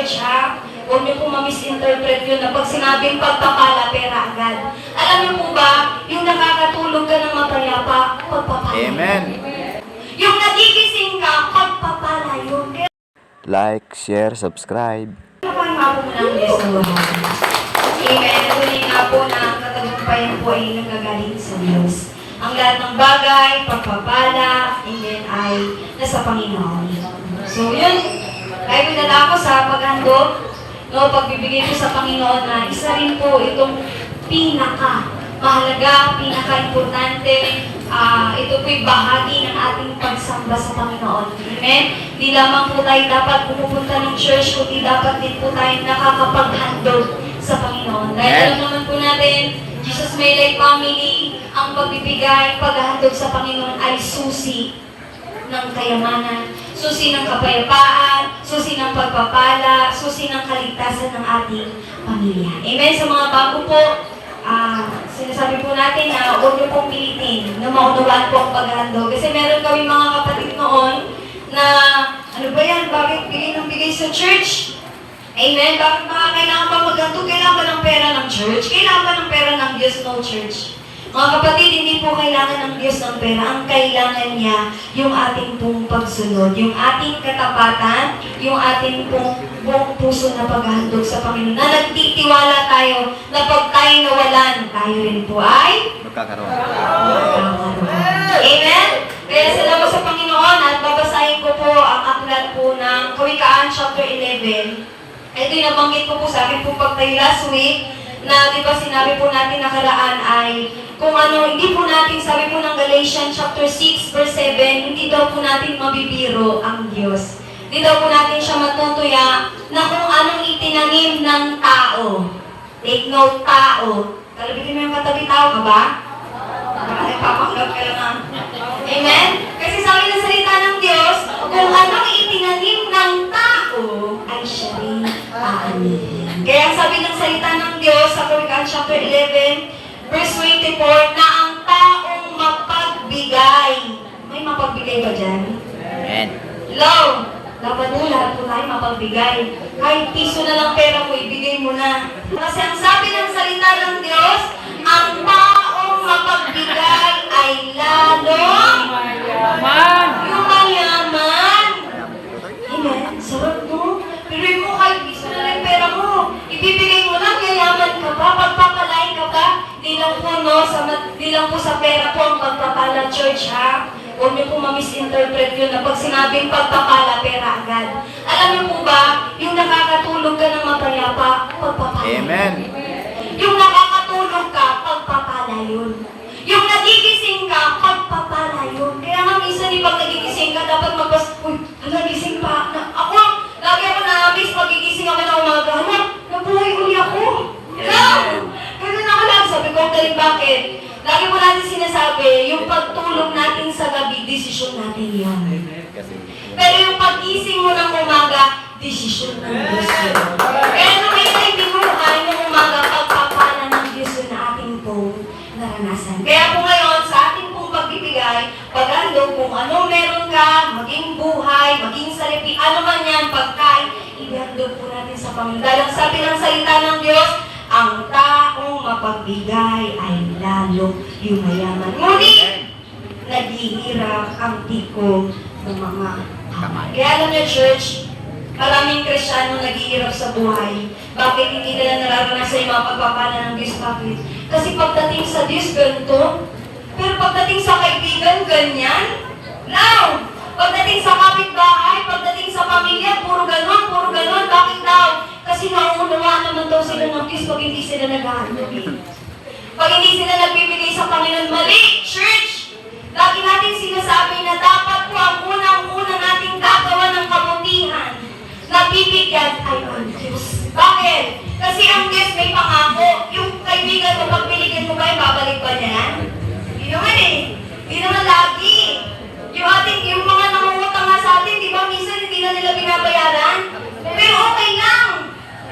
church, ha? Huwag niyo po ma-misinterpret yun na pag sinabing pagpapala, pera agad. Alam niyo po ba, yung nakakatulog ka ng mapayapa, pagpapala. Amen. Yung nagigising ka, pagpapala yun. Kaya Like, share, subscribe. naman nga po ng Diyos na bahay. Amen. Tuloy nga po na ang katagumpayan po ay nanggagaling sa Diyos. Ang lahat ng bagay, pagpapala, amen, ay nasa Panginoon. So yun, kaya pinala ako sa paghandog, no, pagbibigay ko sa Panginoon na isa rin po itong pinaka-mahalaga, pinaka-importante, ito po'y bahagi ng ating pagsamba sa Panginoon. Amen? Di lamang po tayo dapat pumupunta ng church, kundi dapat din po tayo nakakapaghandog sa Panginoon. Dahil alam naman po natin, Jesus May Life Family, ang pagbibigay, paghahandog sa Panginoon ay susi ng kayamanan, susi ng kapayapaan, susi ng pagpapala, susi ng kaligtasan ng ating pamilya. Amen? Sa mga bago po, sinasabi po natin na huwag niyo pong pilitin na maunawaan po ang paghahandog. Kasi meron kami mga kapatid noon na, ano ba yan, bakit bigay ng bigay sa church? Amen? Bakit ba kailangan pa maghandog? Kailangan ba ng pera ng church? Kailangan ba ng pera ng Diyos? No, church. Mga kapatid, hindi po kailangan ng Diyos ng pera. Ang kailangan niya, yung ating pong pagsunod, yung ating katapatan, yung ating pong buong puso na paghahandog sa Panginoon. Na nagtitiwala tayo na pag tayo nawalan, tayo rin po ay Magkakaroon. Amen? Kaya salamat sa Panginoon at babasahin ko po ang aklat po ng Kawikaan chapter 11. Ito yung nabanggit ko po sa akin po pagtayo last week na di ba sinabi po natin nakaraan ay kung ano, hindi po natin, sabi po ng Galatians chapter 6 verse 7, hindi daw po natin mabibiro ang Diyos. Hindi daw po natin siya matutuya na kung anong itinanim ng tao. Take note, tao. Kalabitin mo yung katabi, tao ka ba? Ay, papanggap ka lang. Amen? Kasi sabi ng salita ng Diyos, kung anong itinanim ng tao, ay siya rin aanihin. Kaya sabi ng salita ng Diyos sa Kawikaan chapter 11, verse 24, na ang taong mapagbigay. May mapagbigay ba dyan? Amen. Hello? Dapat po lahat po tayo mapagbigay. Kahit piso na lang pera mo, ibigay mo na. Kasi ang sabi ng salita ng Diyos, ang taong mapagbigay ay lalong yumayaman. Amen? Sarap mo. Pero mo kahit piso na lang pera mo, ibibigay mo lang, yayaman ka pa, pagpapalain ka pa. Di lang po, no, di lang po sa pera po ang pagpapala, church, ha? Huwag niyo po ma-misinterpret yun na pag sinabing pagpapala, pera agad. Alam niyo po ba, yung nakakatulog ka ng mapayapa, pagpapala. Amen. Yung nakakatulog ka, pagpapala yun. Yung nagigising ka, pagpapala yun. Kaya nga minsan, pag nagigising ka, dapat uy, nagising pa. Ako, lagi ako na-miss, magigising ako na umaga. Nabuhay uli ako. Hello? Ganun ako lang. Sabi ko, galing bakit? Lagi po natin sinasabi, yung pagtulog natin sa gabi, desisyon natin yan. Pero yung pag-gising mo ng umaga, desisyon ng Diyos yun. Kaya nung may binuhay ng umaga, pagpapala ng Diyos yun na ating pong naranasan. Kaya po ngayon, sa ating pong pagbibigay, paghandog kung ano meron ka, maging buhay, maging salipi, ano man yan, pagkain, ihandog po natin sa Panginoon. Dahil ang sabi ng salita ng Diyos, ang taong mapagbigay ay lalong yumayaman. Ngunit, naghihirap ang tikong ng mga kamay. Kaya alam niyo, church, maraming Kristiyano naghihirap sa buhay. Bakit hindi nila nararanasan yung mga pagpapala ng Diyos? Bakit? Kasi pagdating sa Diyos, ganito. Pero pagdating sa kaibigan, ganyan. Now, pagdating sa kapitbahay, pagdating sa pamilya, puro ganon. Bakit daw? Kasi nauunawaan naman daw sila ng Diyos pag hindi sila naghahandog. Pag hindi sila nagbibigay sa Panginoon, mali, church! Lagi natin sinasabi na dapat po ang unang-una nating gagawa ng kabutihan na bibigyan ay ang Diyos. Bakit? Kasi ang Diyos may pangako. Yung kaibigan mo, pag binigyan mo ba, babalik ba niya yan? Hindi naman eh. Hindi naman lagi. Yung mga nangungutang nga sa atin, di ba, minsan hindi na nila binabayaran? Pero okay lang.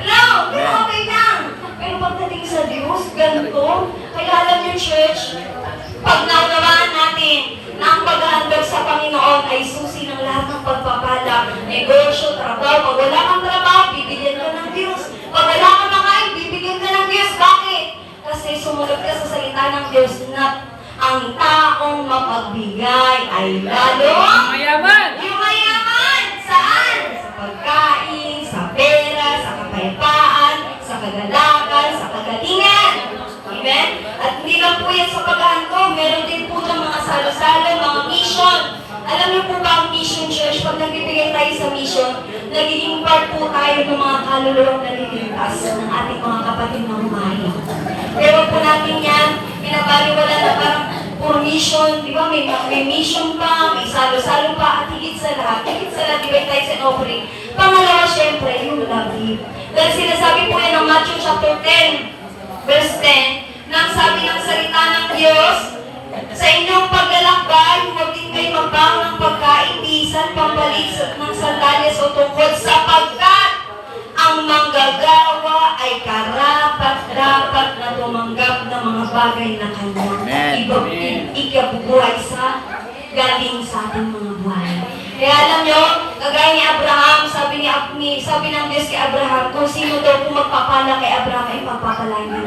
Hello? Pero okay lang. Pero pagdating sa Diyos, ganito. Kaya alam niyo, church, pag naunawaan natin na ang paghahandog sa Panginoon ay susi ng lahat ng pagpapala, negosyo, trabaho. Pag wala kang trabaho, bibigyan Pag wala ka makain, bibigyan ka ng Diyos. Bakit? Kasi sumunod ka sa salita ng Diyos na ang taong mapagbigay ay lalong Mayaman! yung mayaman. Saan? Sa pagkain, sa pera, sa kapayapaan, sa kagalakan, sa kagalingan. Amen? At hindi lang po yan sa pag-aantog. Meron din po ng mga salo-salo, mga mission. Alam niyo po ba ang mission church? Pag nagbibigay tayo sa mission, nagiging part po tayo ng mga kaluluwang naliligtas ng ating mga kapatid na humahin. Pero po natin yan, pinabaliwala na parang puro mission, di ba? May mission pa, may salo-salo pa, at higit sa lahat, divine tithes and offering. Pangalawa, syempre, yung love you. Dahil sinasabi po yan ng Matthew chapter 10, verse 10, nang sabi ng salita ng Diyos, sa inyong paglalakbay, huwag din kayo magbaon ng pagkain, bisan, pambalik ng sandalias o tungkod, sapagkat ang manggagawa ay karapat-dapat na tumanggap ng mga bagay na kanyang ikabubuhay sa galing sa ating mga buhay. Kaya alam nyo, kagaya ni Abraham, sabi ng Diyos kay Abraham, kung sino daw kung magpapala kay Abraham ay pagpapalain ng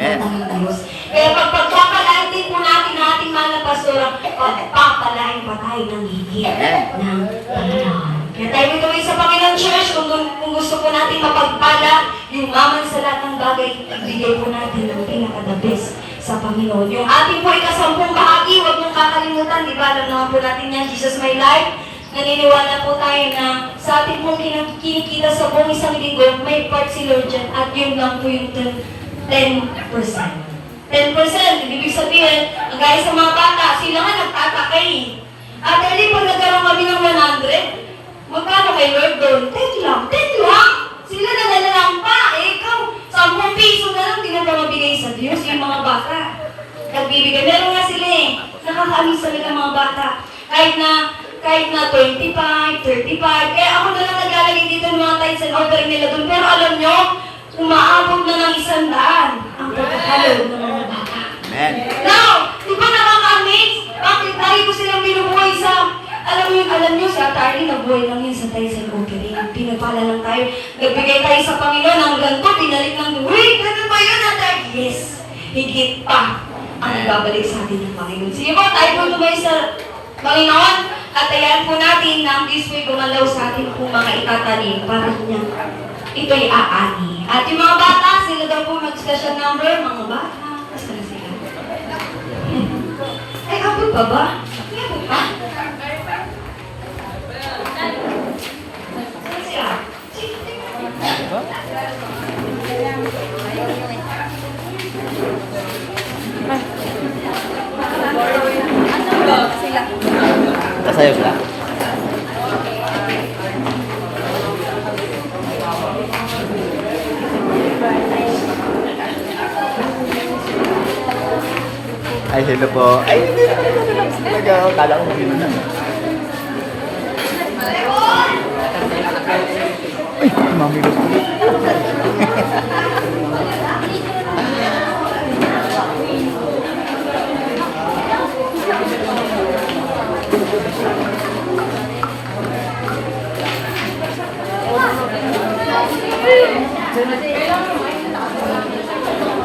Diyos. Kaya pag pagpapalain din po natin ang ating mahal na pastora, pagpapalain pa tayo ng higit ng Panginoon. Kaya tayo tuloy sa Panginoon Church, kung gusto po natin mapagpala, yung maman sa lahat ng bagay, ibigay po natin ang pinaka-the best sa Panginoon. Yung ating po ikasampung bahagi, huwag niyong kakalimutan, di ba? Alam naman po natin yan, Jesus My Life. Naniniwala po tayo na sa ating pong kinikita sa buong isang linggo, may part si Lord dyan, at yun lang po yung 10%. 10%, ibig sabihin, ang gaya sa mga bata, sila nga nagtatakay. At hindi pag nagkaroon kami ng 100, magkano kay Lord doon? 10 lang. 10 lang! Sila nagalalang pa. Ikaw, 10 piso na lang, di na ba mabigay sa Diyos yung mga bata? Nagbibigay. Meron nga sila eh. Nakakaamis talaga mga bata. Kahit na 25, 35. Kaya ako na lang naglalagay dito ng mga tithes and offering nila doon. Pero alam nyo, umaabot na ng 100 ang pagkakalo ng mga bata. Amen. Now, di ba nakaka-amaze? Bakit tayo ko silang binubuhay sa... Alam nyo, si Ate Arlene, nabuhay lang yun sa tithes and offering. Pinagpala lang tayo. Nagbigay tayo sa Panginoon ng ganito, pinalik lang. Wait, ganun ba yun, Ate Arlene? Yes, higit pa ang ibabalik sa atin ng Panginoon. Sige po, tayo po lumay sa Panginoon. At ayan po natin na ang this way gumalaw sa atin po mga itatanim para niya ito'y aani. At yung mga bata, sila daw po mag-special number, mga bata. Basta na sila. Ay, abot pa ba? Ay, abot pa? Saan sila? Sasayaw sila. Ay, hello po. Ay, hindi naman talaga. Kala ko hindi na. Ay, mami ko.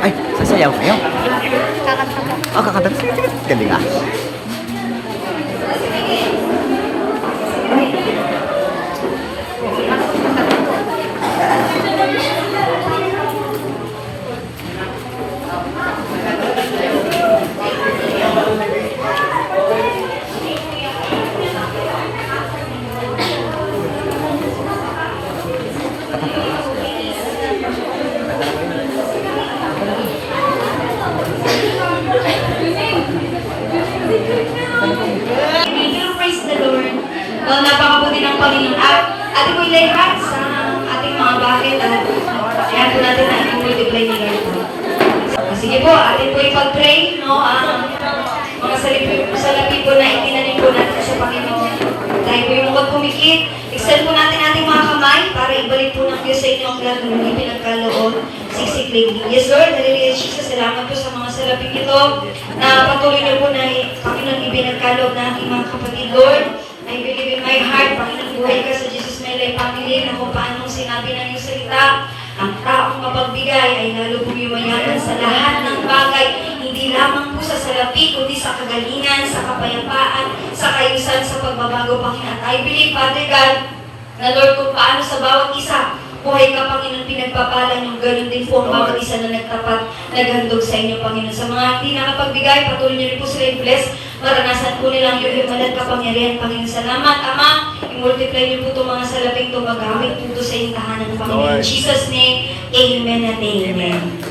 Ay, sasayaw kayo? Kakanta po. Oh, kakanta. Galing ah. Praise the Lord. Napakabuti ng Panginoon. At ating po ilahat sa ating mga bakit at ayan po natin na i-multiply ni Lord. Sige po, atin po ipag-pray, no? Mga salapi po na itinanim po natin sa Panginoon. Dahil po yung mga pumikit, extend po natin ating mga kamay para ibalik po ng Diyos sa inyo ang lahat ng ipinagkaloob. Sisiklig. Yes, Lord. Hallelujah, Jesus. Salamat po sa mga salaping ito na patuloy niyo po na Panginoon ibinagkaloob na ating mga kapatid, Lord. I believe in my heart, Panginoon, buhay ka sa Jesus My Life Family na kung paano sinabi ng iyong salita Ang taong mapagbigay ay lalo pong yumayaman sa lahat ng bagay, hindi lamang po sa salapi, kundi sa kagalingan, sa kapayapaan, sa kaayusan, sa pagbabago, Panginoon. At I believe, Father God, na Lord, kung paano sa bawat isa, buhay ka, Panginoon, pinagpapalan yung ganoon din po ang bawat isa na nagtapat, naghandog sa inyo, Panginoon. Sa mga hindi nakapagbigay, patuloy niyo rin po sila i-bless. Maranasan po nilang yung himalat kapangyarihan, Panginoon. Salamat, Ama. I-multiply niyo po itong mga salaping ito magamit po ito sa inyong tahanan, Panginoon. In Jesus' name, amen at amen.